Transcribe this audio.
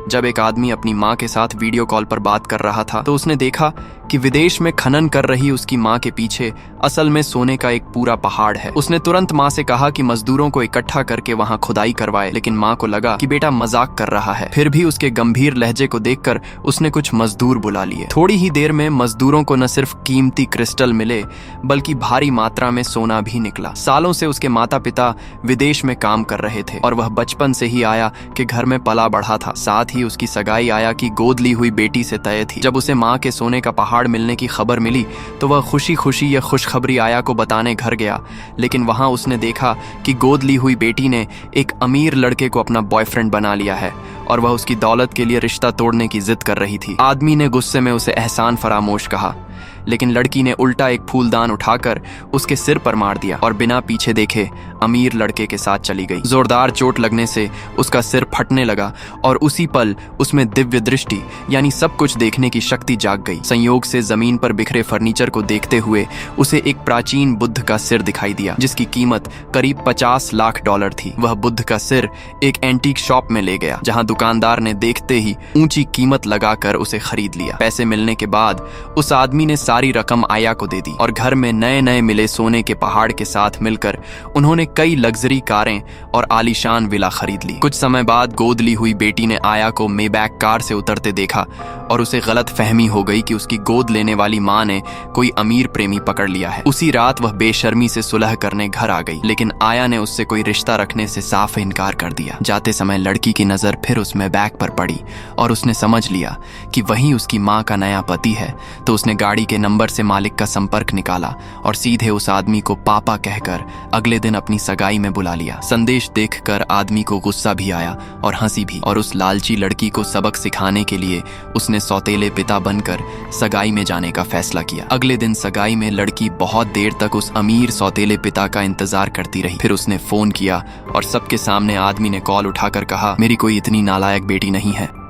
जब एक आदमी अपनी माँ के साथ वीडियो कॉल पर बात कर रहा था तो उसने देखा कि विदेश में खनन कर रही उसकी माँ के पीछे असल में सोने का एक पूरा पहाड़ है। उसने तुरंत माँ से कहा कि मजदूरों को इकट्ठा करके वहाँ खुदाई करवाए, लेकिन माँ को लगा कि बेटा मजाक कर रहा है। फिर भी उसके गंभीर लहजे को देखकर उसने कुछ मजदूर बुला लिए। थोड़ी ही देर में मजदूरों को न सिर्फ कीमती क्रिस्टल मिले बल्कि भारी मात्रा में सोना भी निकला। सालों से उसके माता पिता विदेश में काम कर रहे थे और वह बचपन से ही आया के घर में पला बढ़ा था। साथ ही उसकी सगाई आया की गोद ली हुई बेटी से तय थी। जब उसे माँ के सोने का पहाड़ मिलने की खबर मिली तो वह खुशी खुशी यह खुशखबरी आया को बताने घर गया, लेकिन वहां उसने देखा कि गोद ली हुई बेटी ने एक अमीर लड़के को अपना बॉयफ्रेंड बना लिया है और वह उसकी दौलत के लिए रिश्ता तोड़ने की जिद कर रही थी। आदमी ने गुस्से में उसे एहसान फरामोश कहा, लेकिन लड़की ने उल्टा एक फूलदान उठाकर उसके सिर पर मार दिया और बिना पीछे देखे अमीर लड़के के साथ चली गई। जोरदार चोट लगने से उसका सिर फटने लगा और उसी पल उसमें दिव्य दृष्टि यानी सब कुछ देखने की शक्ति जाग गई। संयोग से जमीन पर बिखरे फर्नीचर को देखते हुए उसे एक प्राचीन बुद्ध का सिर दिखाई दिया जिसकी कीमत करीब 50 लाख डॉलर थी। वह बुद्ध का सिर एक एंटीक शॉप में ले गया जहां दुकानदार ने देखते ही ऊंची कीमत लगाकर उसे खरीद लिया। पैसे मिलने के बाद उस आदमी ने सारी रकम आया को दे दी और घर में नए नए मिले सोने के पहाड़ के साथ मिलकर उन्होंने कई लग्जरी कारें और आलीशान विला खरीद ली। कुछ समय बाद गोद ली हुई बेटी ने आया को मेबैक कार से उतरते देखा और उसे गलत फहमी हो गई कि उसकी गोद लेने वाली माँ ने कोई अमीर प्रेमी पकड़ लिया है। उसी रात वह बेशर्मी से सुलह करने घर आ गई, लेकिन आया ने उससे कोई रिश्ता रखने से साफ इनकार कर दिया। जाते समय लड़की की नजर फिर उस मेबैक पर पड़ी और उसने समझ लिया कि वही उसकी माँ का नया पति है, तो उसने गाड़ी के नंबर से मालिक का संपर्क निकाला और सीधे उस आदमी को पापा कहकर अगले दिन अपनी सगाई में बुला लिया। संदेश देखकर आदमी को गुस्सा भी आया और हंसी भी, और उस लालची लड़की को सबक सिखाने के लिए उसने सौतेले पिता बनकर सगाई में जाने का फैसला किया। अगले दिन सगाई में लड़की बहुत देर तक उस अमीर सौतेले पिता का इंतजार करती रही। फिर उसने फोन किया और सबके सामने आदमी ने कॉल उठाकर कहा, मेरी कोई इतनी नालायक बेटी नहीं है।